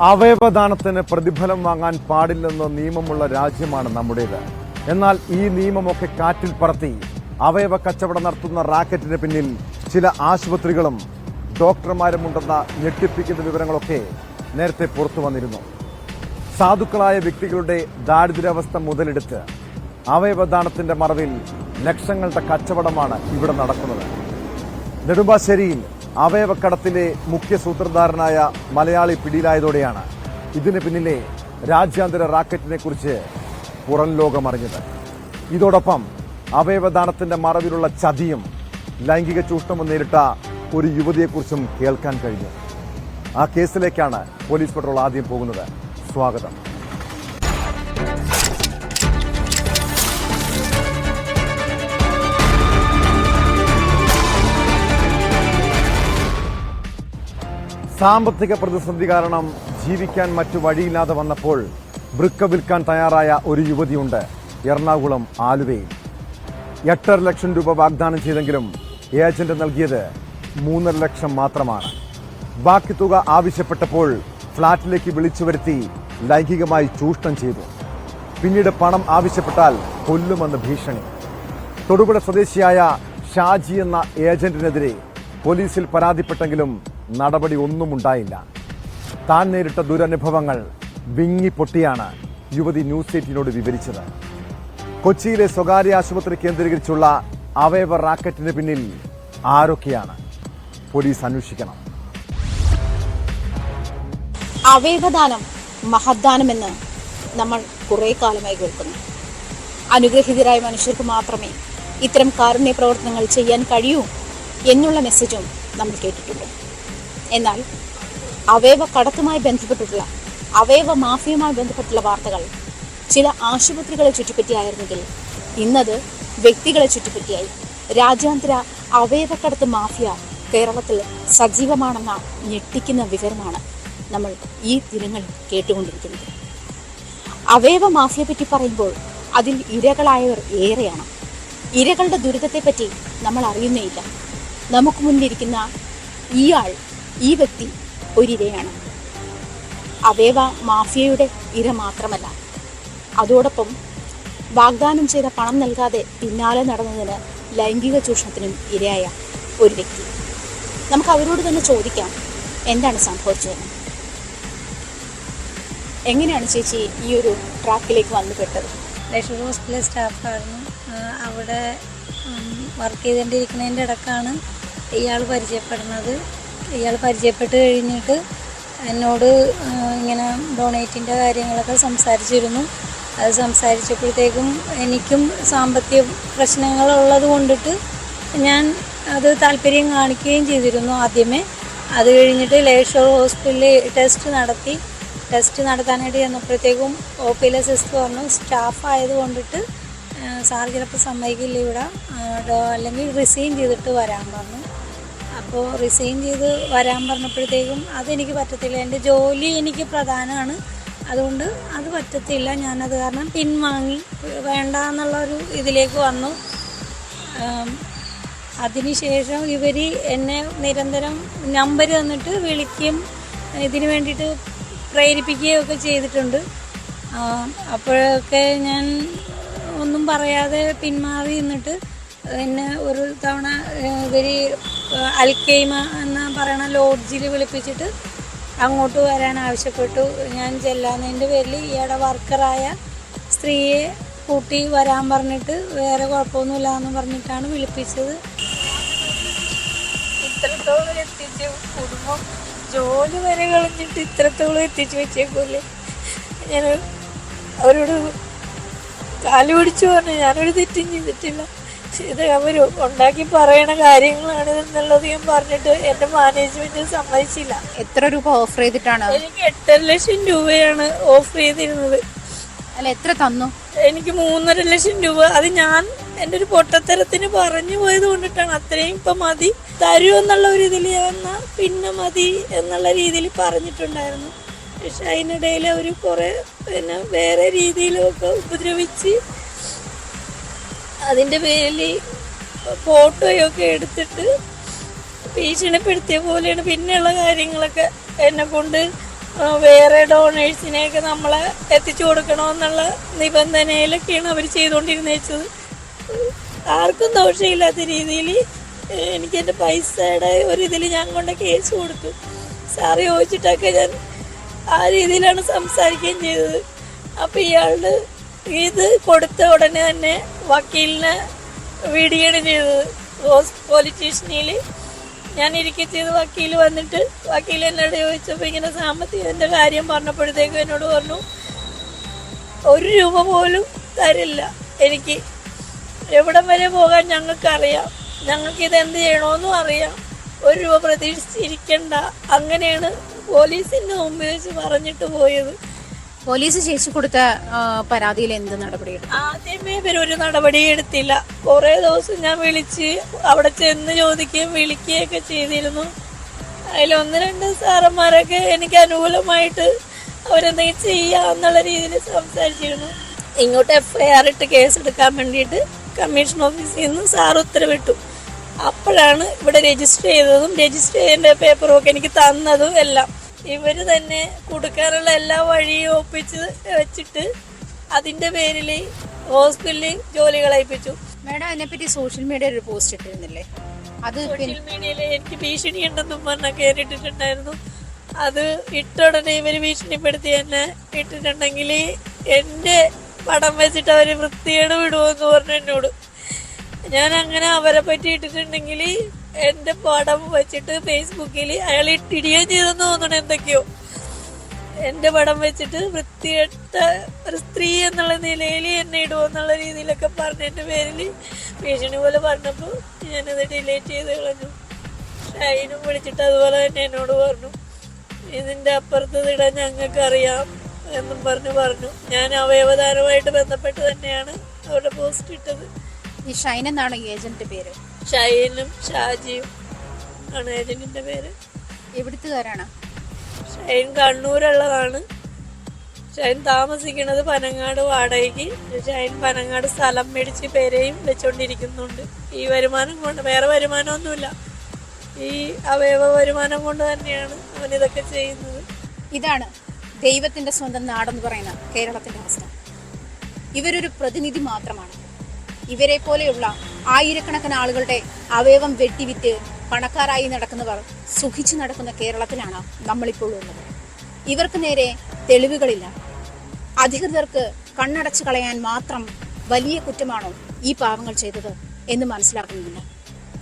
അവയവദാനത്തിന് പ്രതിഫലം വാങ്ങാൻ പാടില്ലെന്ന് നിയമമുള്ള രാജ്യമാണ് നമ്മുടേത്. എന്നാൽ ഈ നിയമമൊക്കെ കാറ്റിൽ പറത്തി അവയവ കച്ചവടം നടത്തുന്ന റാക്കറ്റിന് പിന്നിൽ ചില ആശുപത്രികളും ഡോക്ടർമാരുമുണ്ടെന്ന ഞെട്ടിപ്പിക്കുന്ന വിവരങ്ങളൊക്കെ നേരത്തെ പുറത്തു വന്നിരുന്നു. സാധുക്കളായ വ്യക്തികളുടെ ദാരിദ്ര്യാവസ്ഥ മുതലെടുത്ത് അവയവദാനത്തിന്റെ മറവിൽ ലക്ഷങ്ങളുടെ കച്ചവടമാണ് ഇവിടെ നടക്കുന്നത്. നെടുമ്പാശ്ശേരിയിൽ അവയവക്കടത്തിലെ മുഖ്യ സൂത്രധാരനായ മലയാളി പിടിയിലായതോടെയാണ് ഇതിന് പിന്നിലെ രാജ്യാന്തര റാക്കറ്റിനെ കുറിച്ച് പുറം ലോകമറിഞ്ഞത്. ഇതോടൊപ്പം അവയവദാനത്തിന്റെ മറവിലുള്ള ചതിയും ലൈംഗിക ചൂഷണവും നേരിട്ട ഒരു യുവതിയെക്കുറിച്ചും കേൾക്കാൻ കഴിഞ്ഞു. ആ കേസിലേക്കാണ് പോലീസ് പെട്രോൾ ആദ്യം പോകുന്നത്. സ്വാഗതം. സാമ്പത്തിക പ്രതിസന്ധി കാരണം ജീവിക്കാൻ മറ്റു വഴിയില്ലാതെ വന്നപ്പോൾ വൃക്ക വിൽക്കാൻ തയ്യാറായ ഒരു യുവതിയുണ്ട് എറണാകുളം ആലുവയിൽ. 8.5 ലക്ഷം രൂപ വാഗ്ദാനം ചെയ്തെങ്കിലും ഏജന്റ് നൽകിയത് 3.5 ലക്ഷം മാത്രമാണ്. ബാക്കി തുക ആവശ്യപ്പെട്ടപ്പോൾ ഫ്ളാറ്റിലേക്ക് വിളിച്ചു വരുത്തി ലൈംഗികമായി ചൂഷണം ചെയ്തു. പിന്നീട് പണം ആവശ്യപ്പെട്ടാൽ കൊല്ലുമെന്ന് ഭീഷണി. തൊടുപുഴ സ്വദേശിയായ ഷാജി എന്ന ഏജന്റിനെതിരെ പോലീസിൽ പരാതിപ്പെട്ടെങ്കിലും നടപടി ഒന്നും ഉണ്ടായില്ല. താൻ നേരിട്ട ദുരനുഭവങ്ങൾ വിങ്ങിപ്പൊട്ടിയാണ് യുവതി ന്യൂസ് 18നോട് വിവരിച്ചത്. കൊച്ചിയിലെ സ്വകാര്യ ആശുപത്രി കേന്ദ്രീകരിച്ചുള്ള അവയവ റാക്കറ്റിന് പിന്നിൽ ആരൊക്കെയാണ്? പോലീസ് അന്വേഷിക്കണം. അവയവദാനം മഹദ്ദാനമെന്ന് നമ്മൾ കുറെ കാലമായി കേൾക്കുന്നു. അനുഗ്രഹീതരായ മനുഷ്യർക്ക് മാത്രമേ ഇത്തരം കാരുണ്യ പ്രവർത്തനങ്ങൾ ചെയ്യാൻ കഴിയൂ എന്നുള്ള മെസ്സേജും നമ്മൾ കേട്ടിട്ടുണ്ട്. എന്നാൽ അവയവ കടത്തുമായി ബന്ധപ്പെട്ടിട്ടുള്ള അവയവ മാഫിയുമായി ബന്ധപ്പെട്ടുള്ള വാർത്തകൾ ചില ആശുപത്രികളെ ചുറ്റിപ്പറ്റിയായിരുന്നെങ്കിൽ ഇന്നത് വ്യക്തികളെ ചുറ്റിപ്പറ്റിയായി. രാജ്യാന്തര അവയവക്കടത്ത് മാഫിയ കേരളത്തിൽ സജീവമാണെന്ന ഞെട്ടിക്കുന്ന വിവരമാണ് നമ്മൾ ഈ ദിനങ്ങളിൽ കേട്ടുകൊണ്ടിരിക്കുന്നത്. അവയവ മാഫിയെ പറ്റി പറയുമ്പോൾ അതിൽ ഇരകളായവർ ഏറെയാണ്. ഇരകളുടെ ദുരിതത്തെപ്പറ്റി നമ്മൾ അറിയുന്നേയില്ല. നമുക്ക് മുന്നിലിരിക്കുന്ന ഈ വ്യക്തി ഒരിരയാണ്. അവയവ മാഫിയയുടെ ഇര മാത്രമല്ല, അതോടൊപ്പം വാഗ്ദാനം ചെയ്ത പണം നൽകാതെ പിന്നാലെ നടന്നതിന് ലൈംഗിക ചൂഷണത്തിനും ഇരയായ ഒരു വ്യക്തി. നമുക്ക് അവരോട് തന്നെ ചോദിക്കാം, എന്താണ് സംഭവിച്ചതെന്ന്. എങ്ങനെയാണ് ചേച്ചി ഈ ഒരു ട്രാക്കിലേക്ക് വന്നുപെട്ടത്? ലക്ഷൂർ ഹോസ്പിറ്റലിലെ സ്റ്റാഫായിരുന്നു. അവിടെ വർക്ക് ചെയ്തുകൊണ്ടിരിക്കുന്നതിൻ്റെ ഇടക്കാണ് ഇയാൾ പരിചയപ്പെടുന്നത്. ഇയാൾ പരിചയപ്പെട്ട് കഴിഞ്ഞിട്ട് എന്നോട് ഇങ്ങനെ ഡൊണേറ്റിൻ്റെ കാര്യങ്ങളൊക്കെ സംസാരിച്ചിരുന്നു. അത് സംസാരിച്ചപ്പോഴത്തേക്കും എനിക്കും സാമ്പത്തിക പ്രശ്നങ്ങളുള്ളത് കൊണ്ടിട്ട് ഞാൻ അത് താല്പര്യം കാണിക്കുകയും ചെയ്തിരുന്നു ആദ്യമേ. അത് കഴിഞ്ഞിട്ട് ലക്ഷൂർ ഹോസ്പിറ്റലിൽ ടെസ്റ്റ് നടത്താനായിട്ട് ചെന്നപ്പോഴത്തേക്കും OPയിലെ സിസ്റ്റർ പറഞ്ഞു, സ്റ്റാഫ് ആയത് കൊണ്ടിട്ട് സാർ ചിലപ്പോൾ സമ്മതിക്കില്ല ഇവിടെ, അല്ലെങ്കിൽ റിസൈൻ ചെയ്തിട്ട് വരാൻ പറഞ്ഞു. അപ്പോൾ റിസൈൻ ചെയ്ത് വരാൻ പറഞ്ഞപ്പോഴത്തേക്കും അതെനിക്ക് പറ്റത്തില്ല, എൻ്റെ ജോലി എനിക്ക് പ്രധാനമാണ്, അതുകൊണ്ട് അത് പറ്റത്തില്ല, ഞാനത് കാരണം പിൻവാങ്ങി വേണ്ട എന്നുള്ളൊരു ഇതിലേക്ക് വന്നു. അതിനുശേഷം ഇവർ എന്നെ നിരന്തരം നമ്പർ തന്നിട്ട് വിളിക്കുകയും ഇതിന് വേണ്ടിയിട്ട് പ്രേരിപ്പിക്കുകയൊക്കെ ചെയ്തിട്ടുണ്ട്. അപ്പോഴൊക്കെ ഞാൻ ഒന്നും പറയാതെ പിന്മാറി നിന്നിട്ട് എന്നെ ഒരു തവണ ഇവർ അൽക്കൈമ എന്ന് പറയുന്ന ലോഡ്ജിൽ വിളിപ്പിച്ചിട്ട് അങ്ങോട്ട് വരാൻ ആവശ്യപ്പെട്ടു. ഞാൻ ചെല്ലാന്നതിൻ്റെ പേരിൽ ഇയാളുടെ വർക്കറായ സ്ത്രീയെ കൂട്ടി വരാൻ പറഞ്ഞിട്ട് വേറെ കുഴപ്പമൊന്നുമില്ല എന്ന് പറഞ്ഞിട്ടാണ് വിളിപ്പിച്ചത്. ഇത്രത്തോളം എത്തിച്ച് കുടുംബം ജോലി വരെ കളഞ്ഞിട്ട് ഇത്രത്തോളം എത്തിച്ചു വെച്ചേക്കൂല്ലേ. ഞാൻ അവരോട് കാല് പിടിച്ചു പറഞ്ഞു, ഞാനൊരു തെറ്റും ചെയ്തിട്ടില്ല, ഇത് അവർ ഉണ്ടാക്കി പറയണ കാര്യങ്ങളാണ് എന്നുള്ളത് ഞാൻ പറഞ്ഞിട്ട് എൻ്റെ മാനേജ്മെന്റ് സമ്മതിച്ചില്ല. എത്ര രൂപ ഓഫർ ചെയ്തിട്ടാണ്? എനിക്ക് 8.5 ലക്ഷം രൂപയാണ് ഓഫർ ചെയ്തിരുന്നത്. അല്ല, എത്ര തന്നു? എനിക്ക് 3.5 ലക്ഷം രൂപ. അത് ഞാൻ എൻ്റെ ഒരു പൊട്ടത്തരത്തിന് പറഞ്ഞു പോയത് കൊണ്ടിട്ടാണ്. അത്രയും ഇപ്പം മതി തരുമെന്നുള്ള ഒരു ഇതിൽ എന്നാൽ പിന്നെ മതി എന്നുള്ള രീതിയിൽ പറഞ്ഞിട്ടുണ്ടായിരുന്നു. പക്ഷെ അതിനിടയിൽ അവർ കുറേ വേറെ രീതിയിലൊക്കെ ഉപദ്രവിച്ച് അതിൻ്റെ പേരിൽ ഫോട്ടോയൊക്കെ എടുത്തിട്ട് ഭീഷണിപ്പെടുത്തിയ പോലെയാണ് പിന്നെയുള്ള കാര്യങ്ങളൊക്കെ എന്നെ കൊണ്ട് വേറെ ഡോണേഴ്സിനെയൊക്കെ നമ്മളെ എത്തിച്ചു കൊടുക്കണമെന്നുള്ള നിബന്ധനയിലൊക്കെയാണ് അവർ ചെയ്തുകൊണ്ടിരുന്ന വെച്ചത്. ആർക്കും ദോഷമില്ലാത്ത രീതിയിൽ എനിക്ക് എൻ്റെ പൈസയുടെ ഒരു ഇതിൽ ഞാൻ കൊണ്ട് കേസ് കൊടുത്തു. സാറ് ചോദിച്ചിട്ടൊക്കെ ഞാൻ ആ രീതിയിലാണ് സംസാരിക്കുകയും ചെയ്തത്. അപ്പം ഇയാളുടെ ഇത് കൊടുത്ത ഉടനെ തന്നെ വക്കീലിനെ വിടുകയാണ് ചെയ്തത്. പോലീസ് സ്റ്റേഷനിൽ ഞാൻ ഇരിക്കുക ചെയ്ത് വക്കീൽ വന്നിട്ട് വക്കീൽ എന്നോട് ചോദിച്ചപ്പോൾ ഇങ്ങനെ സാമ്പത്തികത്തിൻ്റെ കാര്യം പറഞ്ഞപ്പോഴത്തേക്കും എന്നോട് പറഞ്ഞു 1 രൂപ പോലും തരില്ല, എനിക്ക് എവിടം വരെ പോകാൻ ഞങ്ങൾക്കറിയാം, ഞങ്ങൾക്കിത് എന്ത് ചെയ്യണമെന്നും അറിയാം, 1 രൂപ പ്രതീക്ഷിച്ചിരിക്കണ്ട, അങ്ങനെയാണ് പോലീസിൻ്റെ മുമ്പിൽ വെച്ച് പറഞ്ഞിട്ട് പോയത്. പോലീസ് ചേച്ചി കൊടുത്ത പരാതിയിൽ എന്ത് നടപടിയെടുത്തു? ആദ്യമേ ഇവരൊരു നടപടി എടുത്തില്ല. കുറേ ദിവസം ഞാൻ വിളിച്ച് അവിടെ ചെന്ന് ചോദിക്കുകയും വിളിക്കുകയൊക്കെ ചെയ്തിരുന്നു. അതിൽ 1-2 സാറന്മാരൊക്കെ എനിക്ക് അനുകൂലമായിട്ട് അവരെന്തെങ്കിലും ചെയ്യാന്നുള്ള രീതിയിൽ സംസാരിച്ചിരുന്നു. ഇങ്ങോട്ട് FIR ഇട്ട് കേസെടുക്കാൻ വേണ്ടിയിട്ട് കമ്മീഷൻ ഓഫീസിൽ നിന്ന് സാർ ഉത്തരവിട്ടു. അപ്പോഴാണ് ഇവിടെ രജിസ്റ്റർ ചെയ്തതും രജിസ്റ്റർ ചെയ്യേണ്ട പേപ്പറുമൊക്കെ എനിക്ക് തന്നതും എല്ലാം. ഇവർ തന്നെ കൊടുക്കാനുള്ള എല്ലാ വഴിയും ഒപ്പിച്ച് വെച്ചിട്ട് അതിൻ്റെ പേരിൽ ഹോസ്പിറ്റലിൽ ജോലി കളയിപ്പിച്ചു. മേഡം അതിനെപ്പറ്റി സോഷ്യൽ മീഡിയയിൽ ഒരു പോസ്റ്റ് ഇട്ടിരുന്നില്ലേ? അത് സോഷ്യൽ മീഡിയയിൽ എനിക്ക് ഭീഷണി ഉണ്ടെന്നും പറഞ്ഞൊക്കെ ഇട്ടിട്ടുണ്ടായിരുന്നു. അത് ഇട്ട ഉടനെ ഇവർ ഭീഷണിപ്പെടുത്തി എന്നെ ഇട്ടിട്ടുണ്ടെങ്കിൽ എൻ്റെ പടം വെച്ചിട്ട് അവർ വൃത്തികേട് വിടുമെന്ന് പറഞ്ഞു എന്നോട്. ഞാൻ അങ്ങനെ അവരെ പറ്റി ഇട്ടിട്ടുണ്ടെങ്കിൽ എൻ്റെ പടം വെച്ചിട്ട് ഫേസ്ബുക്കിൽ അയാൾ ഇട്ടിടുകയും ചെയ്തെന്ന് തോന്നണം എന്തൊക്കെയോ. എൻ്റെ പടം വെച്ചിട്ട് വൃത്തികെട്ട ഒരു സ്ത്രീ എന്നുള്ള നിലയിൽ എന്നെ ഇടുമെന്നുള്ള രീതിയിലൊക്കെ പറഞ്ഞതിൻ്റെ പേരിൽ ഭീഷണി പോലെ പറഞ്ഞപ്പോൾ ഞാനത് ഡിലീറ്റ് ചെയ്ത് കളഞ്ഞു. ഷൈനും വിളിച്ചിട്ട് അതുപോലെ തന്നെ എന്നോട് പറഞ്ഞു, ഇതിൻ്റെ അപ്പുറത്ത് ഇടാൻ ഞങ്ങൾക്കറിയാം എന്നും പറഞ്ഞു. ഞാൻ അവയവദാനവുമായിട്ട് ബന്ധപ്പെട്ട് തന്നെയാണ് അവരുടെ പോസ്റ്റ് ഇട്ടത്. ഈ ഷൈൻ എന്നാണ് ഏജന്റ് പേര്? ഷൈനും ഷാജിയും ആണ് ഏജന്റിന്റെ പേര്. എവിടുത്തുകാരാണ്? ഷൈൻ കണ്ണൂരുള്ളതാണ്. ഷൈൻ താമസിക്കുന്നത് പനങ്ങാട് വാടകയ്ക്ക്. ഷൈൻ പനങ്ങാട് സ്ഥലം മേടിച്ച് പേരെയും വെച്ചോണ്ടിരിക്കുന്നുണ്ട്. ഈ വരുമാനം കൊണ്ട്, വേറെ വരുമാനമൊന്നുമില്ല, ഈ അവയവ വരുമാനം കൊണ്ട് തന്നെയാണ് അവൻ ഇതൊക്കെ ചെയ്യുന്നത്. ഇതാണ് ദൈവത്തിന്റെ സ്വന്തം നാടെന്ന് പറയുന്ന കേരളത്തിന്റെ അവസ്ഥ. ഇവരൊരു പ്രതിനിധി മാത്രമാണ്. ഇവരെ പോലെയുള്ള ആയിരക്കണക്കിന് ആളുകളുടെ അവയവം വെട്ടിവിറ്റ് പണക്കാരായി നടക്കുന്നവർ സുഖിച്ചു നടക്കുന്ന കേരളത്തിലാണ് നമ്മളിപ്പോൾ ഉള്ളത്. ഇവർക്ക് നേരെ തെളിവുകളില്ല. അധികൃതർക്ക് കണ്ണടച്ചു കളയാൻ മാത്രം വലിയ കുറ്റമാണോ ഈ പാവങ്ങൾ ചെയ്തത് എന്ന് മനസ്സിലാക്കുന്നില്ല.